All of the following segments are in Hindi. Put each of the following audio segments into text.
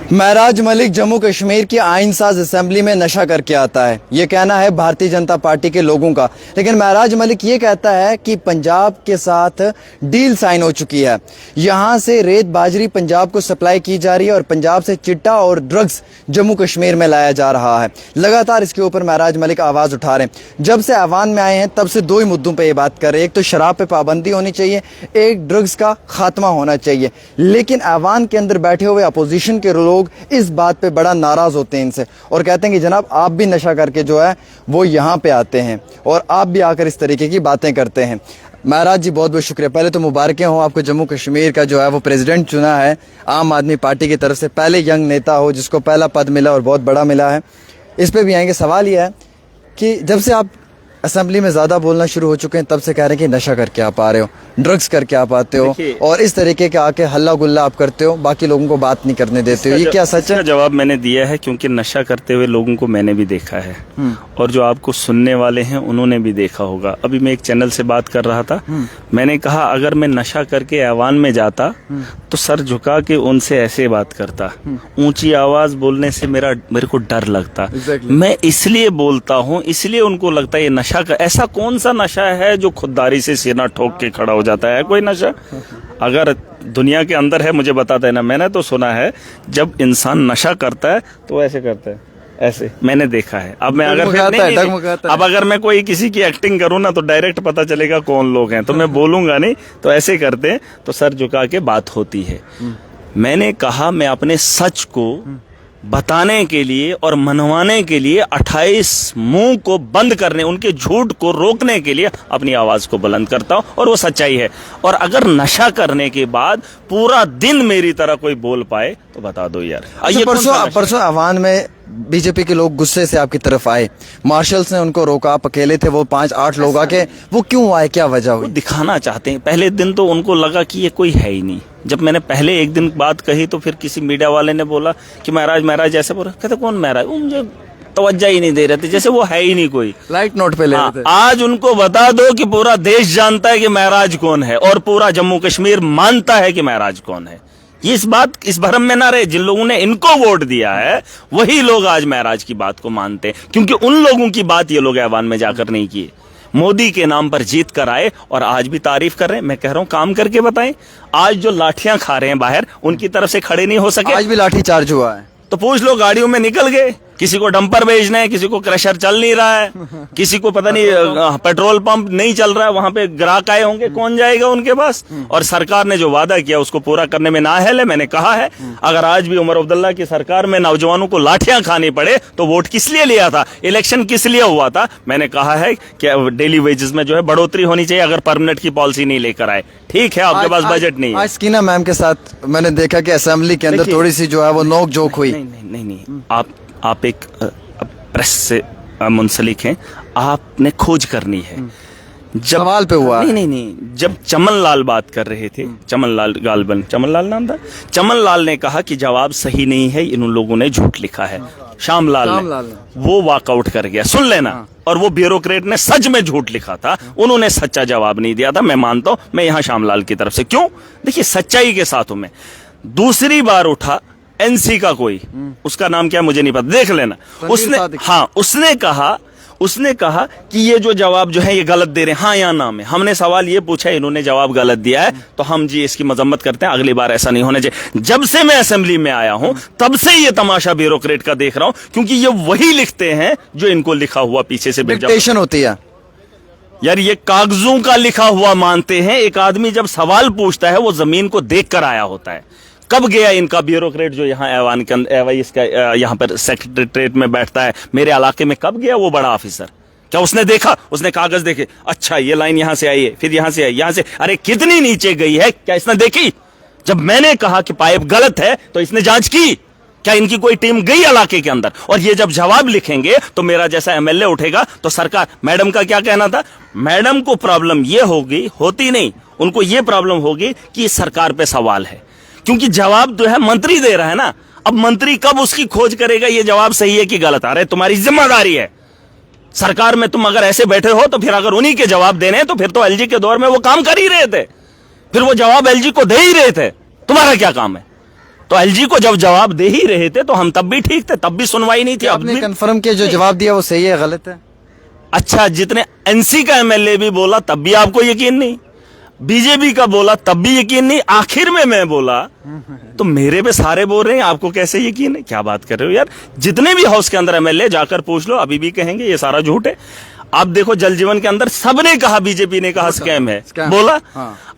महराज मलिक जम्मू कश्मीर की आइनसाज असेंबली में नशा करके आता है, ये कहना है भारतीय जनता पार्टी के लोगों का। लेकिन महराज मलिक ये कहता है कि पंजाब के साथ डील साइन हो चुकी है, यहाँ से रेत बाजरी पंजाब को सप्लाई की जा रही है और पंजाब से चिट्टा और ड्रग्स जम्मू कश्मीर में लाया जा रहा है। लगातार इसके ऊपर महराज मलिक आवाज़ उठा रहे हैं। जब से ऐवान में आए हैं तब से दो ही मुद्दों पर यह बात कर रहे हैं, एक तो शराब पे पाबंदी होनी चाहिए, एक ड्रग्स का खात्मा होना चाहिए। लेकिन ऐवान के अंदर बैठे हुए अपोजिशन के लोग इस बात पे बड़ा नाराज होते हैं इनसे और कहते हैं कि जनाब आप भी नशा करके जो है वो यहाँ पे आते हैं और आप भी आकर इस तरीके की बातें करते हैं। महराज जी बहुत बहुत शुक्रिया। पहले तो मुबारकें हो, आपको जम्मू कश्मीर का जो है वो प्रेसिडेंट चुना है आम आदमी पार्टी की तरफ से, पहले यंग नेता हो जिसको पहला पद मिला और बहुत बड़ा मिला है। इस पे भी आएंगे। सवाल यह है कि जब से आप असेंबली में ज़्यादा बोलना शुरू हो चुके हैं तब से कह रहे हैं कि नशा करके आप आ रहे हो, ड्रग्स करके आप आते हो और इस तरीके के आके हल्ला गुल्ला आप करते हो, बाकी लोगों को बात नहीं करने देते हो, ये क्या सच है? जवाब मैंने दिया है क्योंकि नशा करते हुए लोगों को मैंने भी देखा है और जो आपको सुनने वाले हैं उन्होंने भी देखा होगा। अभी मैं एक चैनल से बात कर रहा था, मैंने कहा अगर मैं नशा करके ऐवान में जाता तो सर झुका के उनसे ऐसे बात करता, ऊंची आवाज बोलने से मेरे को डर लगता। मैं इसलिए बोलता हूँ, इसलिए उनको लगता है ये नशा का। ऐसा कौन सा नशा है जो खुददारी से सीना ठोक के खड़ा हो जाता है? कोई नशा अगर दुनिया के अंदर है मुझे बता देना। मैंने तो सुना है जब इंसान नशा करता है तो ऐसे करता है, ऐसे मैंने देखा है। अब मैं अगर मैं कोई किसी की एक्टिंग करूं ना तो डायरेक्ट पता चलेगा कौन लोग हैं, तो मैं बोलूंगा नहीं। तो ऐसे करते हैं तो सर झुका के बात होती है। मैंने कहा मैं अपने सच को बताने के लिए और मनवाने के लिए 28 मुंह को बंद करने, उनके झूठ को रोकने के लिए अपनी आवाज को बुलंद करता हूं और वो सच्चाई है। और अगर नशा करने के बाद पूरा दिन मेरी तरह कोई बोल पाए तो बता दो यार। परसों अवान में बीजेपी के लोग गुस्से से आपकी तरफ आए, मार्शल्स ने उनको रोका, आप अकेले थे, वो 5-8 लोग आके, वो क्यों आए, क्या वजह हुई? दिखाना चाहते हैं। पहले दिन तो उनको लगा कि ये कोई है ही नहीं। जब मैंने पहले एक दिन बात कही तो फिर किसी मीडिया वाले ने बोला कि महराज ऐसे बोला। कहते कौन महराज? वो मुझे तवज्जो ही नहीं दे रहे थे, जैसे वो है ही नहीं कोई। लाइट नोट पे ले रहे थे। आज उनको बता दो कि पूरा देश जानता है कि महराज कौन है और पूरा जम्मू कश्मीर मानता है कि महराज कौन है। ये इस भरम में ना रहे। जिन लोगों ने इनको वोट दिया है वही लोग आज महराज की बात को मानते हैं, क्योंकि उन लोगों की बात ये लोग ऐवान में जाकर नहीं किए। मोदी के नाम पर जीत कर आए और आज भी तारीफ कर रहे हैं। मैं कह रहा हूं काम करके बताएं। आज जो लाठियां खा रहे हैं बाहर, उनकी तरफ से खड़े नहीं हो सके। आज भी लाठी चार्ज हुआ है तो पूछ लो, गाड़ियों में निकल गए। किसी को डंपर भेजना है, किसी को क्रशर चल नहीं रहा है, किसी को पता नहीं पेट्रोल पंप नहीं चल रहा है, वहां पे ग्राहक आए होंगे, कौन जाएगा उनके पास? और सरकार ने जो वादा किया उसको पूरा करने में नाअहल है। मैंने कहा है अगर आज भी उमर अब्दुल्ला की सरकार में नौजवानों को लाठियां खानी पड़े तो वोट किस लिए लिया था, इलेक्शन किस लिए हुआ था? मैंने कहा है कि डेली वेजेस में जो है बढ़ोतरी होनी चाहिए अगर परमानेंट की पॉलिसी नहीं लेकर आए। ठीक है, आपके पास बजट नहीं है। आज स्कीना मैम के साथ मैंने देखा कि असेंबली के अंदर थोड़ी सी जो है वो नोक जोक हुई। नहीं, आप एक प्रेस से मुंसलिक हैं, आपने खोज करनी है। जब सवाल पे हुआ नहीं, जब चमन लाल बात कर रहे थे, चमन लाल नाम था, चमन लाल ने कहा कि जवाब सही नहीं है, इन लोगों ने झूठ लिखा है। श्याम लाल ने वो वॉकआउट कर गया, सुन लेना। और वो ब्यूरोक्रेट ने सच में झूठ लिखा था, उन्होंने सच्चा जवाब नहीं दिया था। मैं मानता हूं, मैं यहाँ श्याम लाल की तरफ से। क्यों? देखिए सच्चाई के साथ हूं मैं। दूसरी बार उठा एनसी का कोई, उसका नाम क्या मुझे नहीं पता, देख लेना। उसने कहा कि ये जो जवाब जो है ये गलत दे रहे हैं। हाँ, यहाँ नाम है। हमने सवाल ये पूछा, इन्होंने जवाब गलत दिया है, तो हम जी इसकी मजम्मत करते हैं, अगली बार ऐसा नहीं होना चाहिए। जब से मैं असेंबली में आया हूं तब से ये तमाशा ब्यूरोक्रेट का देख रहा हूं, क्योंकि ये वही लिखते हैं जो इनको लिखा हुआ पीछे से डिक्टेशन होती है। यार ये कागजों का लिखा हुआ मानते हैं। एक आदमी जब सवाल पूछता है वो जमीन को देख कर आया होता है। कब गया इनका ब्यूरोक्रेट जो यहाँ ऐवान के अंदर, इसका यहाँ पर सेक्रेटरीट में बैठता है, मेरे इलाके में कब गया वो बड़ा ऑफिसर? क्या उसने देखा? उसने कागज देखे, अच्छा ये लाइन यहाँ से आई है, फिर यहाँ से आई, यहाँ से, अरे कितनी नीचे गई है, क्या इसने देखी? जब मैंने कहा कि पाइप गलत है तो इसने जांच की? क्या इनकी कोई टीम गई इलाके के अंदर? और ये जब जवाब लिखेंगे तो मेरा जैसा एमएलए उठेगा तो सरकार, मैडम का क्या कहना था? मैडम को प्रॉब्लम ये होती नहीं, उनको ये प्रॉब्लम होगी कि सरकार पे सवाल है, क्योंकि जवाब जो है मंत्री दे रहा है ना। अब मंत्री कब उसकी खोज करेगा ये जवाब सही है कि गलत? आ रहा है, तुम्हारी जिम्मेदारी है। सरकार में तुम अगर ऐसे बैठे हो तो फिर अगर उन्हीं के जवाब देने हैं तो फिर तो एलजी के दौर में वो काम कर ही रहे थे, फिर वो जवाब एलजी को दे ही रहे थे। तुम्हारा क्या काम है? तो एलजी को जब जवाब दे ही रहे थे तो हम तब भी ठीक थे, तब भी सुनवाई नहीं थी। अब आपने भी कंफर्म किया जो जवाब दिया वो सही है गलत है? अच्छा, जितने एनसी का एमएलए भी बोला तब भी आपको यकीन नहीं, बीजेपी का बोला तब भी यकीन नहीं, आखिर में मैं बोला तो मेरे पे सारे बोल रहे हैं, आपको कैसे यकीन है? क्या बात कर रहे हो यार? जितने भी हाउस के अंदर एमएलए जाकर पूछ लो, अभी भी कहेंगे ये सारा झूठ है। आप देखो जल जीवन के अंदर सबने कहा, बीजेपी ने कहा स्कैम है, बोला।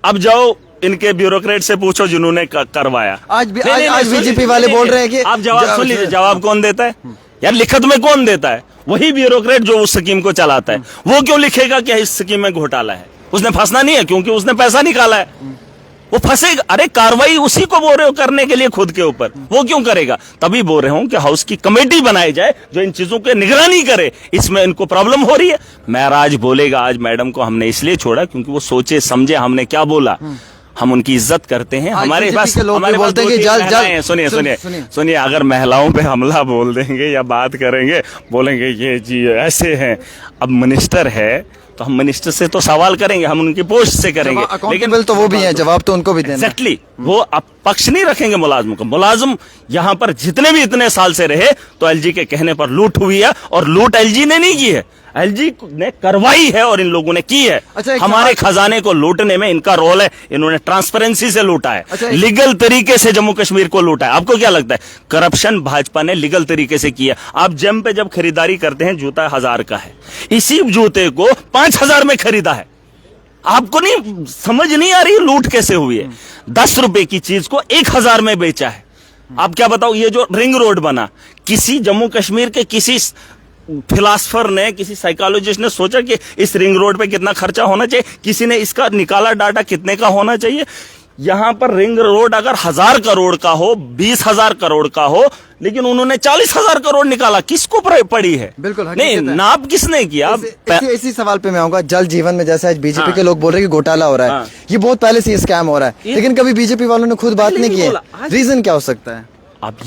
अब जाओ इनके ब्यूरोक्रेट से पूछो जिन्होंने करवाया। आज बीजेपी वाले बोल रहे हैं कि आप जवाब सुन लीजिए, जवाब कौन देता है यार? लिखत में कौन देता है? वही ब्यूरोक्रेट जो उस स्कीम को चलाता है। वो क्यों लिखेगा कि इस स्कीम में घोटाला है? उसने फंसना नहीं है क्योंकि उसने पैसा निकाला है, वो फंसेगा। अरे कार्रवाई उसी को बोल रहे हो करने के लिए खुद के ऊपर, वो क्यों करेगा? तभी बोल रहे हूं कि हाउस की कमेटी बनाई जाए जो इन चीजों की निगरानी करे, इसमें इनको प्रॉब्लम हो रही है। महराज बोलेगा, आज मैडम को हमने इसलिए छोड़ा क्योंकि वो सोचे समझे हमने क्या बोला, हम उनकी इज्जत करते हैं। हमारे पास हमारे बोलते हैं कि जल सुनिए सुनिए सुनिए, अगर महिलाओं पे हमला बोल देंगे या बात करेंगे, बोलेंगे ये जी ऐसे हैं। अब मिनिस्टर है तो हम मिनिस्टर से तो सवाल करेंगे, हम उनकी पोस्ट से करेंगे, लेकिन तो वो भी है, जवाब तो उनको भी देना। एग्जैक्टली, वो अब पक्ष नहीं रखेंगे मुलाजिम को। मुलाजिम यहाँ पर जितने भी इतने साल से रहे तो एलजी के कहने पर लूट हुई है, और लूट एलजी ने नहीं की है, एलजी ने करवाई है और इन लोगों ने की है। अच्छा, हमारे खजाने को लूटने में इनका रोल है। इन्होंने ट्रांसपेरेंसी से लूटा है। अच्छा, लीगल तरीके से जम्मू कश्मीर को लूटा है। आपको क्या लगता है? करप्शन भाजपा ने लीगल तरीके से किया। आप जेम पे जब खरीदारी करते हैं, जूता 1000 का है, इसी जूते को 5000 में खरीदा है। आपको नहीं समझ नहीं आ रही लूट कैसे हुई है? 10 रुपए की चीज को 1000 में बेचा है। आप क्या बताओ, ये जो रिंग रोड बना, किसी जम्मू कश्मीर के किसी फिलासफर ने, किसी साइकोलॉजिस्ट ने सोचा कि इस रिंग रोड पे कितना खर्चा होना चाहिए? किसी ने इसका निकाला डाटा कितने का होना चाहिए? यहां पर रिंग रोड अगर 1000 करोड़ का हो, 20,000 करोड़ का हो, लेकिन उन्होंने 40,000 करोड़ निकाला। किसको पड़ी है? बिल्कुल नहीं, नाप किसने किया? इसी सवाल पे मैं आऊंगा। जल जीवन में जैसे आज बीजेपी के लोग बोल रहे हैं कि घोटाला हो रहा है, ये बहुत पहले से स्कैम हो रहा है, लेकिन कभी बीजेपी वालों ने खुद बात नहीं की है। रीजन क्या हो सकता है? अब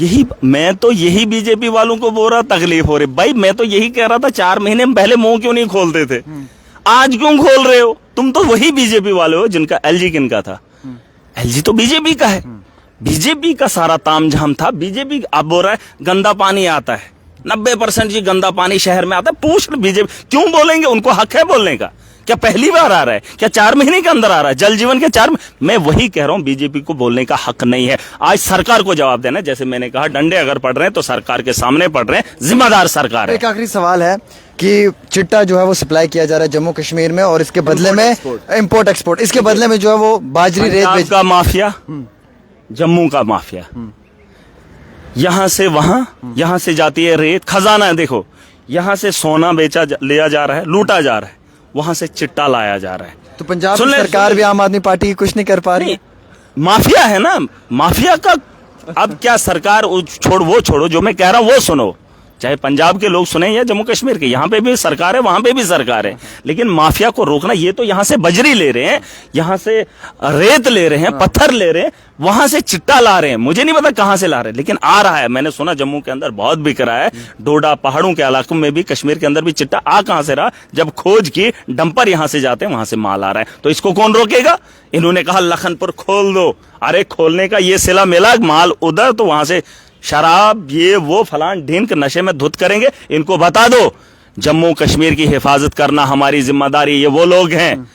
मैं तो यही बीजेपी वालों को बोल रहा, तकलीफ हो रही भाई। मैं तो यही कह रहा था 4 महीने पहले मुंह क्यों नहीं खोलते थे, आज क्यों खोल रहे हो? तुम तो वही बीजेपी वाले हो जिनका एलजी किनका था? एलजी तो बीजेपी का है। बीजेपी का सारा तामझाम था। बीजेपी अब बोल रहा है गंदा पानी आता है, 90% जी गंदा पानी शहर में आता है। पूछ बीजेपी क्यों बोलेंगे? उनको हक है बोलने का। क्या पहली बार आ रहा है? क्या 4 महीने के अंदर आ रहा है? जल जीवन के 4 मैं वही कह रहा हूं, बीजेपी को बोलने का हक नहीं है। आज सरकार को जवाब देना। जैसे मैंने कहा, डंडे अगर पड़ रहे हैं तो सरकार के सामने पड़ रहे हैं, जिम्मेदार सरकार है। एक आखिरी सवाल है कि चिट्टा जो है वो सप्लाई किया जा रहा है जम्मू कश्मीर में, और इसके बदले में इंपोर्ट एक्सपोर्ट, इसके बदले में जो है वो बाजरी रेत का माफिया, जम्मू का माफिया, यहां से वहां, यहां से जाती है रेत, खजाना। देखो, यहां से सोना लिया जा रहा है, लूटा जा रहा है, वहां से चिट्टा लाया जा रहा है। तो पंजाब में सरकार भी आम आदमी पार्टी की कुछ नहीं कर पा रही। माफिया है ना, माफिया का। अब क्या सरकार छोड़ो, जो मैं कह रहा हूं वो सुनो। चाहे पंजाब के लोग सुने या जम्मू कश्मीर के, यहाँ पे भी सरकार है, वहां पे भी सरकार है, लेकिन माफिया को रोकना। ये तो यहाँ से बजरी ले रहे हैं, यहाँ से रेत ले रहे हैं, पत्थर ले रहे हैं, वहां से चिट्टा ला रहे हैं। मुझे नहीं पता कहां से ला रहे हैं, लेकिन आ रहा है। मैंने सुना जम्मू के अंदर बहुत बिक रहा है, डोडा पहाड़ों के इलाकों में भी, कश्मीर के अंदर भी चिट्टा आ कहां से रहा? जब खोज की, डंपर यहां से जाते हैं, वहां से माल आ रहा है। तो इसको कौन रोकेगा? इन्होंने कहा लखनपुर खोल दो। अरे खोलने का ये सिला मिला, माल उधर, तो वहां से शराब ये वो फलान ढीन के नशे में धुत करेंगे। इनको बता दो जम्मू कश्मीर की हिफाजत करना हमारी जिम्मेदारी। ये वो लोग हैं,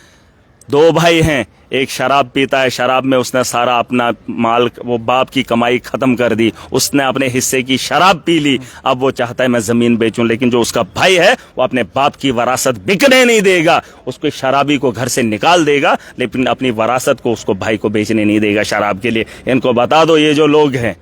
2 भाई हैं, एक शराब पीता है, शराब में उसने सारा अपना माल, वो बाप की कमाई खत्म कर दी, उसने अपने हिस्से की शराब पी ली। अब वो चाहता है मैं जमीन बेचूं, लेकिन जो उसका भाई है वो अपने बाप की वरासत बिकने नहीं देगा। उसको शराबी को घर से निकाल देगा, लेकिन अपनी वरासत को उसको भाई को बेचने नहीं देगा शराब के लिए। इनको बता दो, ये जो लोग हैं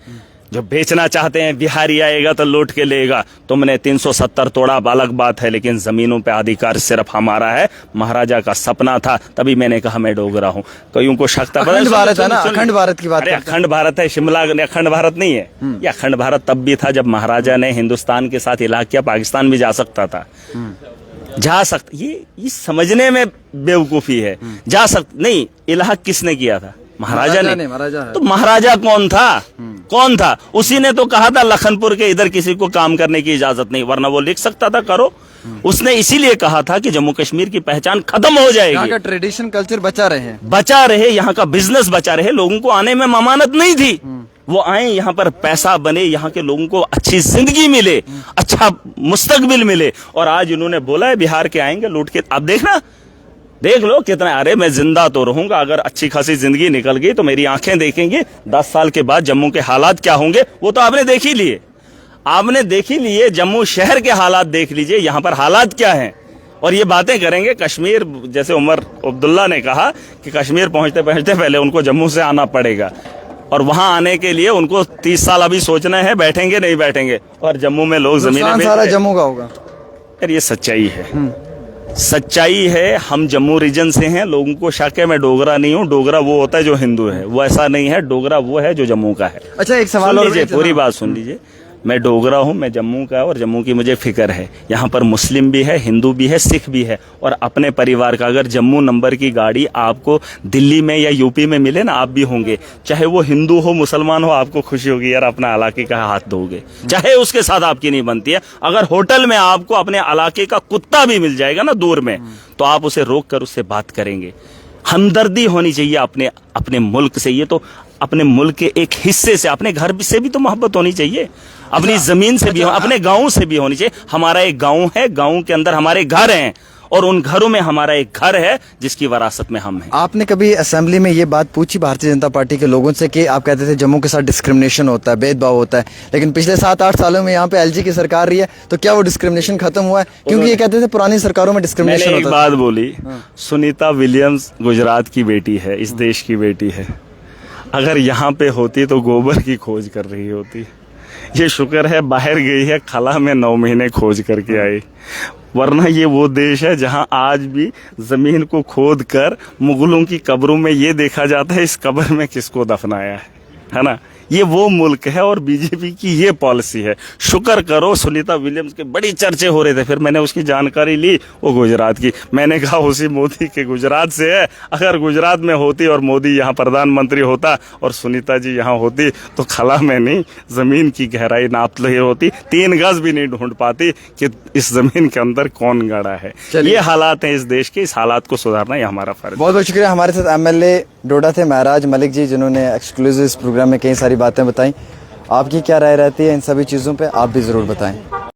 जो बेचना चाहते हैं, बिहारी आएगा तो लूट के लेगा। तुमने 370 तोड़ा, अलग बात है, लेकिन जमीनों पे अधिकार सिर्फ हमारा है। महाराजा का सपना था, तभी मैंने कहा मैं डोगरा हूँ। कईयों को शक था। अखंड भारत है ना, अखंड भारत की बात। अखंड भारत है, शिमला अखंड भारत नहीं है। ये अखंड भारत तब भी था जब महाराजा ने हिंदुस्तान के साथ इलाह किया, पाकिस्तान भी जा सकता था, जा सकता। ये समझने में बेवकूफी है। जा सकता नहीं, इलाह किसने किया था? महाराजा ने। तो महाराजा कौन था? कौन था? उसी ने तो कहा था लखनपुर के इधर किसी को काम करने की इजाजत नहीं, वरना वो लिख सकता था करो। उसने इसीलिए कहा था कि जम्मू कश्मीर की पहचान खत्म हो जाएगी, यहाँ का ट्रेडिशन कल्चर बचा रहे, यहाँ का बिजनेस बचा रहे, लोगों को आने में ममानत नहीं थी। वो आए यहाँ पर पैसा बने, यहाँ के लोगों को अच्छी जिंदगी मिले, अच्छा मुस्तकबिल मिले। और आज इन्होंने बोला है बिहार के आएंगे लूट के, आप देखना, देख लो कितना। अरे मैं जिंदा तो रहूंगा, अगर अच्छी खासी जिंदगी निकल गई तो मेरी आंखें देखेंगी 10 साल के बाद जम्मू के हालात क्या होंगे, वो तो आपने देख ही लिए। आपने देख ही लिए, जम्मू शहर के हालात देख लीजिए, यहाँ पर हालात क्या हैं। और ये बातें करेंगे कश्मीर, जैसे उमर अब्दुल्ला ने कहा कि कश्मीर पहुंचते पहुंचते पहले उनको जम्मू से आना पड़ेगा, और वहां आने के लिए उनको 30 साल अभी सोचना है, बैठेंगे नहीं बैठेंगे। और जम्मू में लोग जमीनें सारा जम्मू का होगा। यार ये सच्चाई है, सच्चाई है। हम जम्मू रीजन से हैं, लोगों को शक है मैं डोगरा नहीं हूँ। डोगरा वो होता है जो हिंदू है, वो ऐसा नहीं है। डोगरा वो है जो जम्मू का है। अच्छा, एक सवाल और लीजिए, पूरी बात सुन लीजिए। मैं डोगरा हूँ, मैं जम्मू का, और जम्मू की मुझे फिक्र है। यहाँ पर मुस्लिम भी है, हिंदू भी है, सिख भी है। और अपने परिवार का अगर जम्मू नंबर की गाड़ी आपको दिल्ली में या यूपी में मिले ना, आप भी होंगे, चाहे वो हिंदू हो मुसलमान हो, आपको खुशी होगी यार अपना इलाके का हाथ धोगे, चाहे उसके साथ आपकी नहीं बनती है। अगर होटल में आपको अपने इलाके का कुत्ता भी मिल जाएगा ना दूर में, तो आप उसे रोक कर उससे बात करेंगे। हमदर्दी होनी चाहिए अपने मुल्क से। ये तो अपने मुल्क के एक हिस्से से, अपने घर से भी तो मोहब्बत होनी चाहिए, अपनी जमीन से भी, अपने गांव से भी होनी चाहिए। हमारा एक गांव है, गांव के अंदर हमारे घर हैं, और उन घरों में हमारा एक घर है जिसकी विरासत में हम हैं। आपने कभी असेंबली में ये बात पूछी भारतीय जनता पार्टी के लोगों से कि आप कहते थे जम्मू के साथ डिस्क्रिमिनेशन होता है, भेदभाव होता है, लेकिन पिछले 7-8 सालों में यहाँ पे एलजी की सरकार रही है, तो क्या वो डिस्क्रिमिनेशन खत्म हुआ है? क्योंकि ये कहते थे पुरानी सरकारों में डिस्क्रिमिनेशन मैंने होता एक बात बोली, सुनीता विलियम्स गुजरात की बेटी है, इस देश की बेटी है। अगर यहाँ पे होती तो गोबर की खोज कर रही होती। ये शुक्र है बाहर गई है, खला में 9 महीने खोज करके आई, वरना ये वो देश है जहां आज भी जमीन को खोद कर मुगलों की कब्रों में ये देखा जाता है इस कब्र में किसको दफनाया है ना। ये वो मुल्क है और बीजेपी की ये पॉलिसी है। शुक्र करो सुनीता विलियम्स के बड़ी चर्चे हो रहे थे, फिर मैंने उसकी जानकारी ली, वो गुजरात की। मैंने कहा उसी मोदी के गुजरात से है। अगर गुजरात में होती और मोदी यहाँ प्रधानमंत्री होता और सुनीता जी यहाँ होती तो खला में नहीं, जमीन की गहराई नाप रही होती, 3 गज भी नहीं ढूंढ पाती कि इस जमीन के अंदर कौन गड़ा है। ये हालात हैं इस देश के, इस हालात को सुधारना ये हमारा फर्ज है। बहुत बहुत शुक्रिया। हमारे साथ एमएलए डोडा थे महराज मलिक जी, जिन्होंने एक्सक्लूसिव इस प्रोग्राम में कई सारी बातें बताई। आपकी क्या राय रहती है इन सभी चीज़ों पे, आप भी ज़रूर बताएं।